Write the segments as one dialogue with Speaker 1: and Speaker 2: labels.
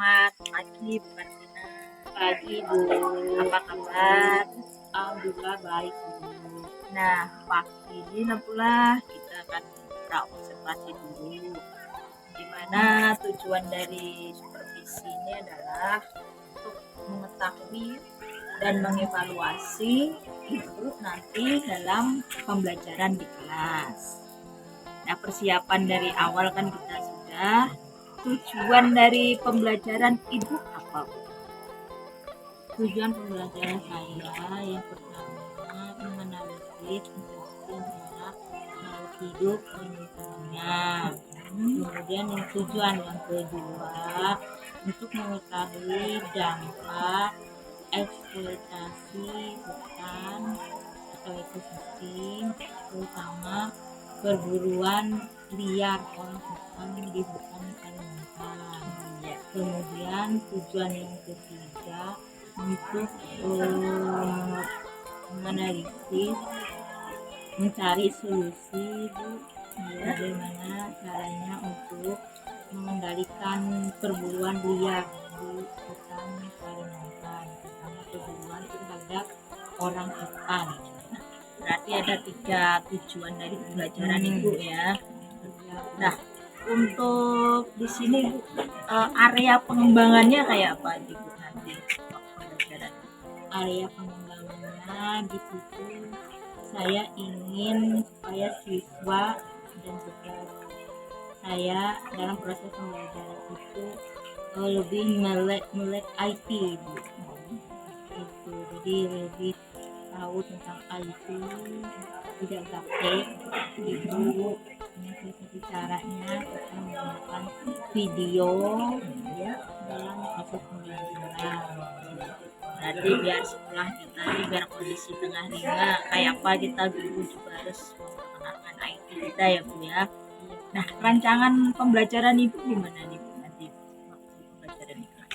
Speaker 1: Selamat pagi, Bu Martina.
Speaker 2: Pagi, Bu.
Speaker 1: Apa kabar?
Speaker 2: Alhamdulillah baik, Bu.
Speaker 1: Nah, pagi ini pula kita akan berobservasi dulu. Di mana tujuan dari supervisi ini adalah untuk mengetahui dan mengevaluasi ibu nanti dalam pembelajaran di kelas. Nah, persiapan dari awal kan kita sudah. Tujuan dari pembelajaran ibu apa, Bu?
Speaker 2: Tujuan pembelajaran saya yang pertama menganalisis interaksi antara makhluk hidup dan lingkungannya. Kemudian tujuan yang kedua untuk mengetahui dampak eksploitasi hutan atau ekosistem, terutama perburuan liar oleh hutan di hutan Kalimantan. Kemudian tujuan yang ketiga untuk menganalisis, mencari solusi, Bu, bagaimana caranya untuk mengendalikan perburuan liar di hutan Kalimantan, terutama perburuan terhadap orang hutan.
Speaker 1: Berarti ada 3 tujuan dari pembelajaran ibu ya. Nah, untuk di sini Bu, area pengembangannya kayak apa ibu nanti pembelajaran?
Speaker 2: Area pengembangannya di situ saya ingin supaya siswa dan juga saya dalam proses pembelajaran itu lebih melek IT, Bu. Itu jadi lebih tahu tentang IT, tidak gaptek, ibu mengikuti caranya kita menggunakan video ya dalam proses pembelajaran.
Speaker 1: Berarti biar sekolah kita ini biar kondisi tengah ringan kayak apa kita dulu juga harus memperkenalkan IT kita ya Bu ya. Nah, rancangan pembelajaran ibu gimana nih Bu nanti waktu pembelajaran di kelas?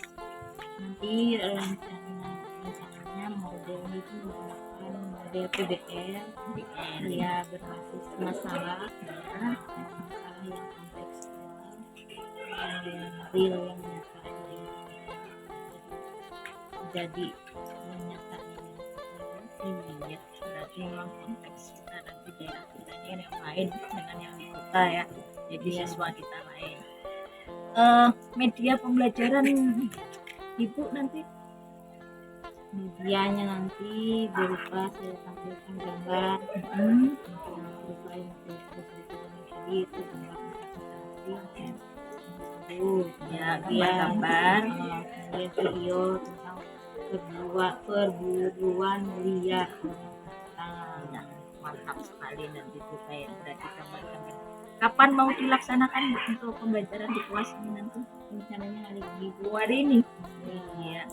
Speaker 2: Nanti rencananya model itu menggunakan model PBL ya, berbasis masalah ya, masalah yang kontekstual yang real, yang nyata, jadi yang nyata
Speaker 1: Iya, berarti memang konteks kita nanti daerah kita ini yang lain dengan yang di kota ya. Jadi
Speaker 2: Iya.
Speaker 1: siswa kita lain. Media pembelajaran ibu nanti
Speaker 2: medianya nanti berupa saya tampilkan gambar yang berupa yang tadi itu gambar presentasi
Speaker 1: ya gambar-gambar.
Speaker 2: kemudian video tentang perburuan liar.
Speaker 1: Nah, mantap sekali nanti tuh kayak berarti gambar-gambar. Kapan mau dilaksanakan Bu, untuk pembelajaran di kelas ini nanti?
Speaker 2: Rencananya hari Minggu.
Speaker 1: Hari ini. Iya.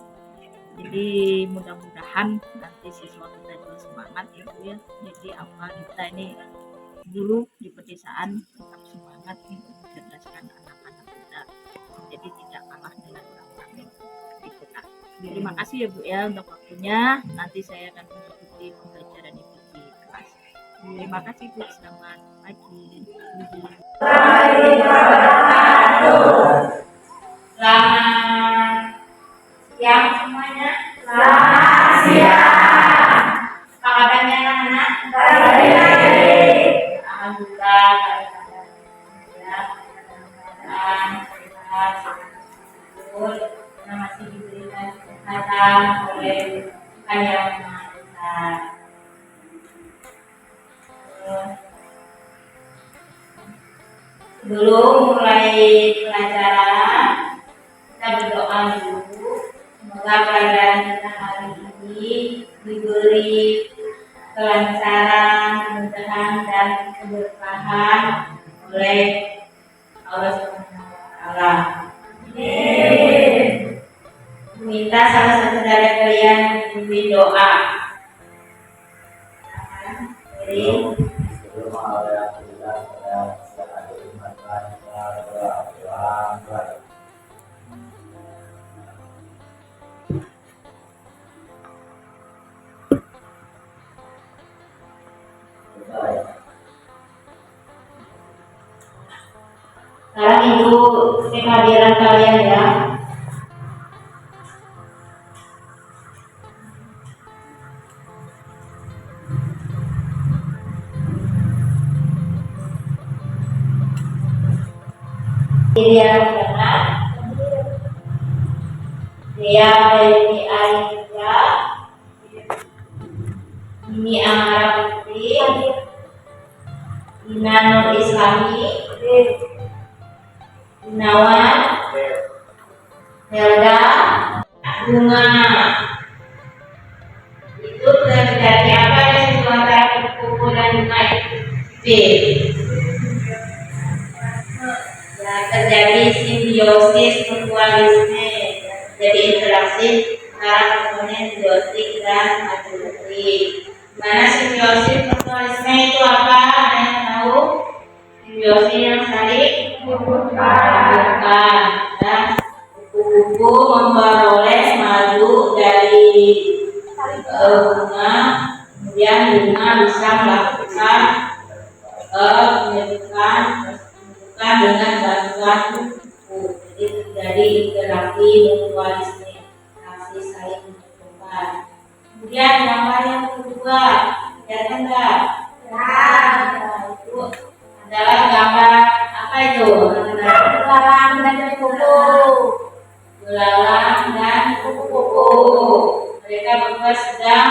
Speaker 1: Jadi mudah-mudahan nanti siswa kita juga semangat ya Bu ya. Jadi apa kita ini dulu di pedesaan tetap semangat untuk mencerdaskan anak-anak kita. Jadi tidak kalah dengan orang-orang di kota. Terima kasih ya Bu ya untuk waktunya. Nanti saya akan mengikuti pembelajaran Ibu di kelas. Terima kasih Bu. Selamat pagi.
Speaker 2: Selamat siang semuanya. Selamat siang. Apa kabarnya anak-anak? Baik. Alhamdulillah. Alhamdulillah. Sehat, syukur. Kita masih diberikan kesehatan oleh Tuhan yang Maha Esa. Sebelum mulai pelajaran, kita berdoa dulu. Semoga pelajaran kita hari ini diberi kelancaran, kemudahan dan keberkahan oleh Allah Subhanahu wa Ta'ala. Minta salah satu dari kalian memberi doa. Sekarang ibu kehadiran kalian ya.
Speaker 1: pendirian dengan dia ini Aida ini Amara Putri Ina Nur Islami Gunawan Helda Bunga. Itu terjadi apa di situ antara kupu dan bunga itu? B. Ya, terjadi simbiosis mutualisme, jadi interaksi antara komponen biotik dan atribut. Mana simbiosis mutualisme itu apa? Ada yang tahu? Simbiosis yang saling membutuhkan dan kupu-kupu memperoleh madu dari bunga, kemudian bunga bisa melakukan penyedukan dengan bantuan kupu. Jadi terjadi interaksi mutualisme, interaksi saling membutuhkan. Kemudian gambar yang kedua, lihat enggak? Itu adalah gambar apa itu? Belalang dan kupu. Belalang dan kupu-kupu. Mereka berdua sedang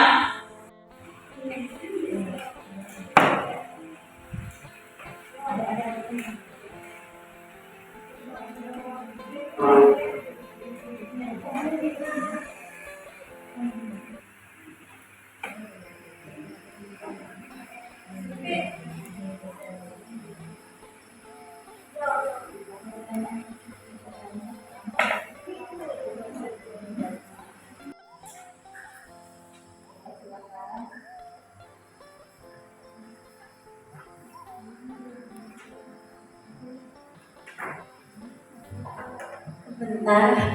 Speaker 1: bentar.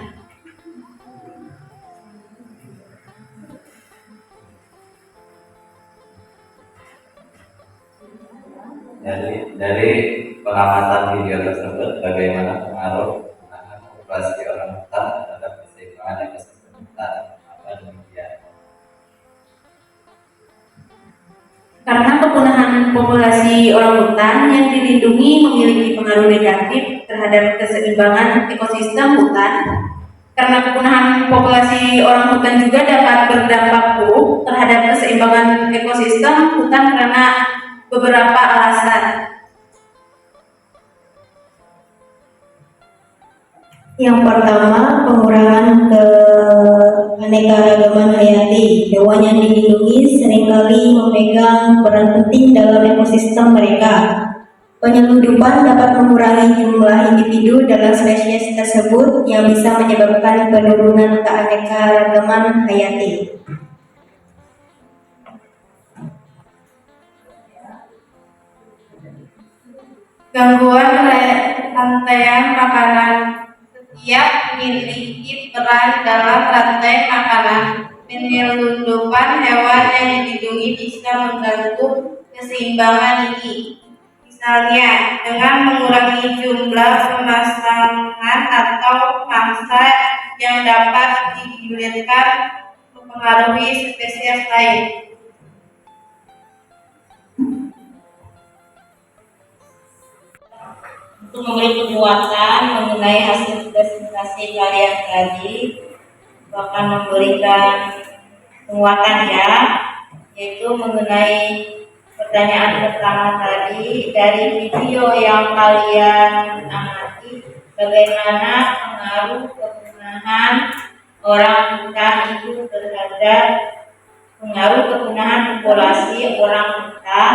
Speaker 3: Dari pengamatan video tersebut, bagaimana pengaruh penggunaan populasi orang hutan terhadap keseimbangan ekosistem hutan? Apa demikian?
Speaker 4: Karena kepunahan populasi orang hutan yang dilindungi memiliki pengaruh negatif terhadap keseimbangan ekosistem hutan. Karena kepunahan populasi orang hutan juga dapat berdampak buruk terhadap keseimbangan ekosistem hutan karena beberapa alasan.
Speaker 2: Yang pertama, pengurangan keanekaragaman hayati. Hewan yang dilindungi seringkali memegang peran penting dalam ekosistem mereka. Penyelundupan dapat mengurangi jumlah individu dalam spesies tersebut yang bisa menyebabkan penurunan keanekaragaman hayati.
Speaker 4: Gangguan rantaian makanan. Setiap memiliki peran dalam rantai makanan. Penyelundupan hewan yang dilindungi bisa mengganggu keseimbangan ini. Misalnya, dengan mengurangi jumlah pemasangan atau mangsa yang dapat digulirkan mempengaruhi spesies lain.
Speaker 1: Untuk memberi penguatan mengenai hasil presentasi kalian tadi, bahkan memberikan penguatan ya, yaitu mengenai pertanyaan pertama tadi dari video yang kalian amati, bagaimana pengaruh kepunahan orang hutan itu terhadap pengaruh kepunahan populasi orang hutan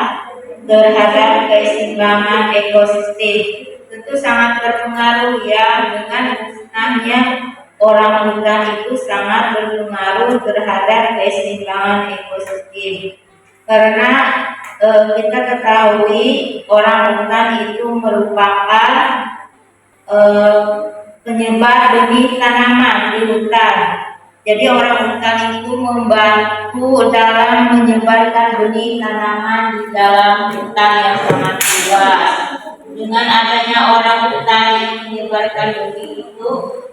Speaker 1: terhadap keseimbangan ekosistem. Tentu sangat berpengaruh ya, dengan musnahnya orang hutan itu sangat berpengaruh terhadap keseimbangan ekosistem. Karena kita ketahui orang hutan itu merupakan penyebar benih tanaman di hutan. Jadi orang hutan itu membantu dalam menyebarkan benih tanaman di dalam hutan yang sangat luas. Dengan adanya orang hutan yang menyebarkan benih itu,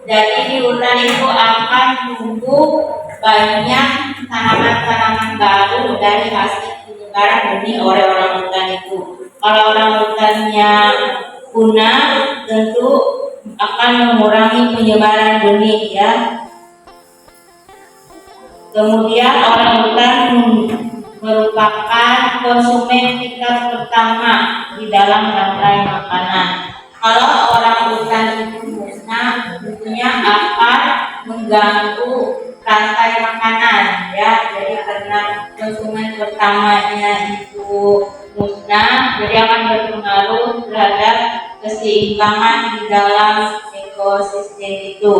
Speaker 1: jadi di hutan itu akan tumbuh banyak tanaman-tanaman baru dari hasil penyebaran benih oleh orang hutan itu. Kalau orang hutannya punah, tentu
Speaker 2: akan mengurangi penyebaran benih ya. Kemudian orangutan merupakan konsumen tingkat pertama di dalam rantai makanan. Kalau orangutan itu musnah, tentunya akan mengganggu rantai makanan ya. Jadi karena konsumen pertamanya itu musnah, jadi akan berpengaruh terhadap keseimbangan di dalam ekosistem itu.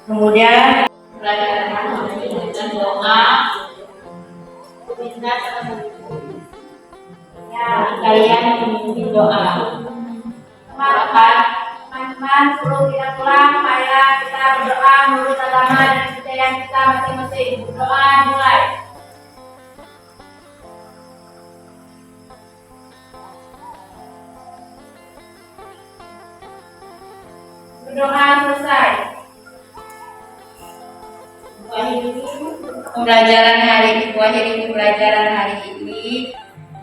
Speaker 2: Kemudian pelajaran hari ini dengan doa, minta ya kalian memimpin doa.
Speaker 4: Teman-teman suruh kita pulang, maya kita berdoa menurut agama dan kepercayaan kita masing-masing. Berdoa mulai. Berdoa selesai. Pembelajaran hari ini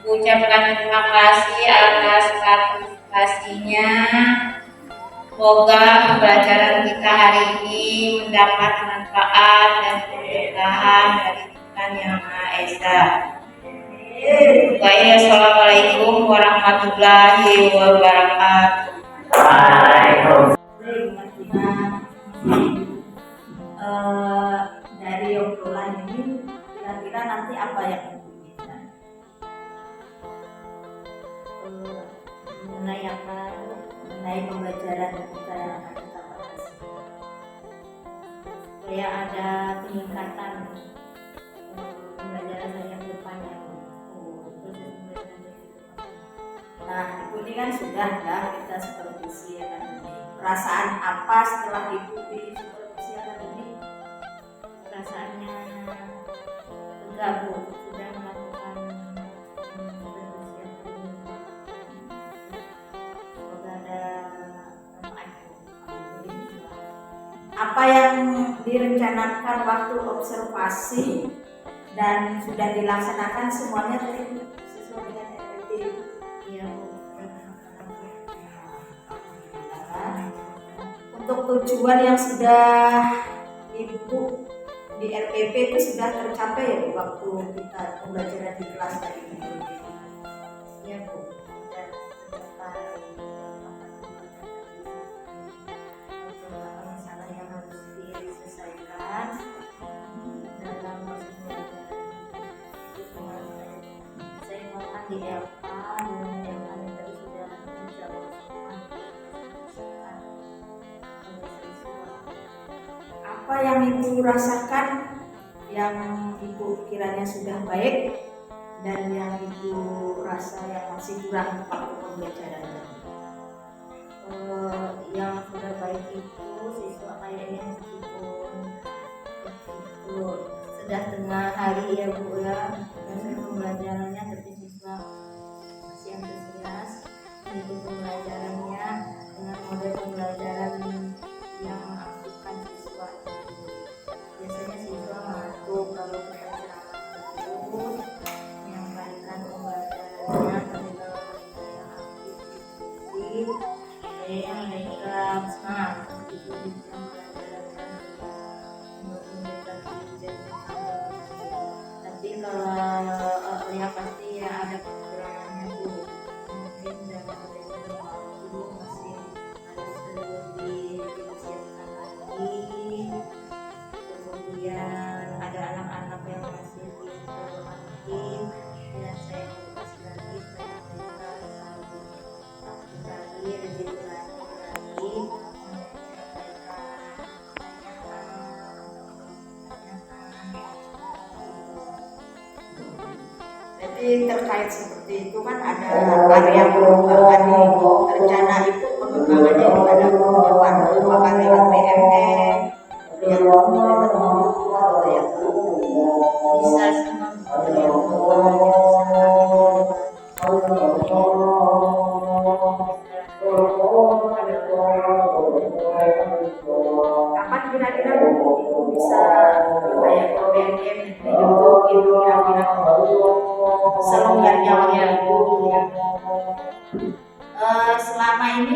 Speaker 4: ucapkan terima kasih atas partisipasinya. Semoga pembelajaran kita hari ini mendapat manfaat dan keberkahan dari Tuhan Yang Maha Esa. Baik, assalamualaikum warahmatullahi wabarakatuh.
Speaker 1: Dari obrolan ini kira-kira nanti apa yang ibu inginkan? Mengenai apa? Mengenai pembelajaran kita yang akan kita bahas, supaya ada peningkatan pembelajaran yang depannya. Nah, ibu ini kan sudah ya kita supervisi akademik. Perasaan apa setelah ibu di supervisi akademik? Perasaannya lega bu, sudah melakukan supervisi akademik. Semoga ada manfaat. Apa yang direncanakan waktu observasi dan sudah dilaksanakan semuanya sesuai dengan RPP. Iya bu. Untuk tujuan yang sudah ibu di RPP itu sudah tercapai ya bu, waktu kita pembelajaran di kelas tadi ini. Iya bu, sudah tercapai beberapa masalah yang harus diselesaikan dalam pembelajaran. Saya mohon di LA dan yang lain tadi sudah menjawab apa yang ibu rasakan, yang ibu kiranya sudah baik dan yang ibu rasa yang masih kurang waktu pembelajarannya. Yang sudah baik itu siswa kayaknya meskipun itu sudah tengah hari ya bu ya, dan pembelajarannya tapi siswa masih antusias mengikuti pembelajarannya dengan model pembelajaran yang mengaktifkan siswa. Biasanya siswa ngantuk kalau kita ceramah terus menyampaikan pembelajarannya, tapi kalau mereka yang aktif diskusi, kayaknya mereka semangat itu bisa belajar memberikan tujuan. Tapi kalau yang pasti ya ada kekurangannya bu, mungkin dalam beberapa waktu masih harus disiapkan lagi. Kemudian ada anak-anak yang masih belum aktif, dan saya kasih lagi supaya mereka aktif lagi, lebih berani lagi Jadi terkait seperti itu kan ada karya pengembangan rencana itu pengembangannya ada pengembangan apakah lewat PMN yang lewat buku atau yang bisa kapan kira-kira itu bisa kayak PMN di YouTube itu kira-kira selonggarnya waktu itu. Selama ini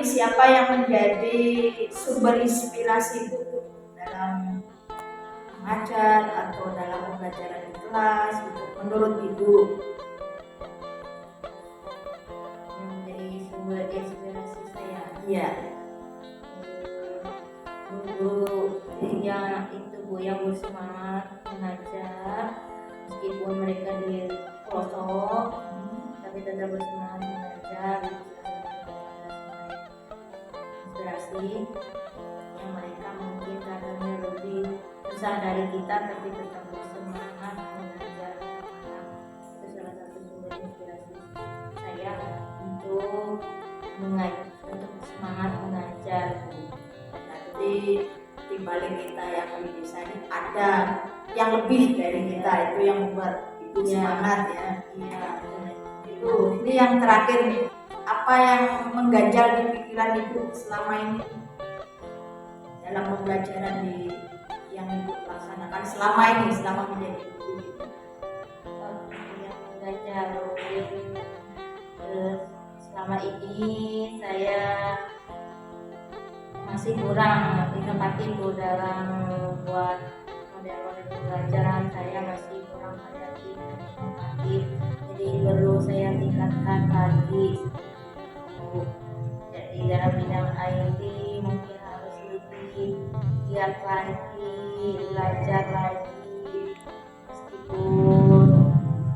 Speaker 1: sumber inspirasi Bu dalam mengajar atau dalam pembelajaran di kelas gitu, menurut Ibu?
Speaker 2: Yang menjadi sumber inspirasi saya
Speaker 1: Iya.
Speaker 2: guru yang itu Bu, yang bersemangat mengajar meskipun mereka di pelosok tapi tetap bersemangat mengajar. Inspirasi yang mereka mungkin kadarnya lebih besar dari kita tapi tetap bersemangat mengajar anak-anak. Itu salah satu sumber inspirasi saya untuk untuk semangat mengajar Bu.
Speaker 1: Jadi di balik kita yang di desa ini ada yang lebih dari kita, itu yang membuat Ibu
Speaker 2: Iya.
Speaker 1: semangat ya.
Speaker 2: Iya,
Speaker 1: Ibu, ini yang terakhir nih, apa yang mengganjal di pikiran Ibu selama ini dalam pembelajaran yang Ibu laksanakan selama ini, selama menjadi guru gitu?
Speaker 2: yang mengajar mungkin selama ini saya masih kurang inovatif dalam membuat model-model pembelajaran. Saya masih kurang kreatif dan inovatif, jadi perlu saya tingkatkan lagi. Jadi dalam bidang IT mungkin harus lebih giat lagi, belajar lagi, meskipun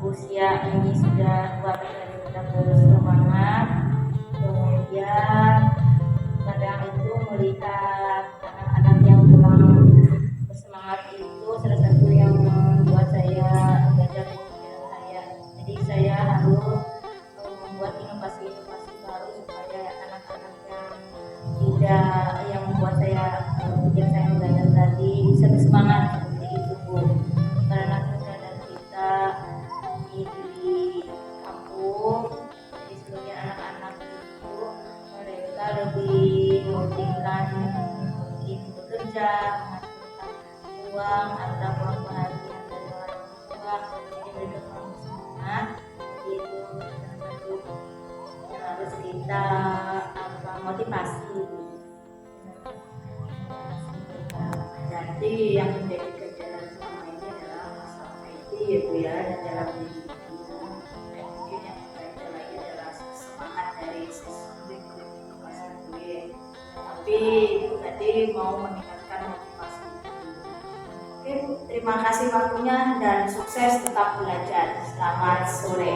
Speaker 2: usia ini sudah tua dan sudah bersemangat. Kemudian kadang itu melihat anak-anak yang kurang bersemangat itu salah satu yang membuat saya belajar pemikiran saya. Jadi saya harus membuat inovasi-inovasi baru supaya anak-anak yang membuat saya sejak saya belajar tadi bisa bersemangat seperti itu Bu. Karena kesadaran kita di kampung, jadi sebagian anak-anak itu mereka lebih mementingkan mungkin bekerja, menghasilkan uang atau uang perhatian dari orang tua, jadi mereka kurang bersemangat. Jadi itu salah satu yang harus kita motivasi.
Speaker 1: Jadi yang menjadi ganjalan selama ini adalah masalah IT ya Bu ya, dan dalam diri kita. Dan mungkin yang mengganjal lagi adalah semangat dari siswa kelas gue. Tapi Ibu tadi mau meningkatkan motivasi. Oke Bu, terima kasih waktunya dan sukses tetap belajar. Selamat sore.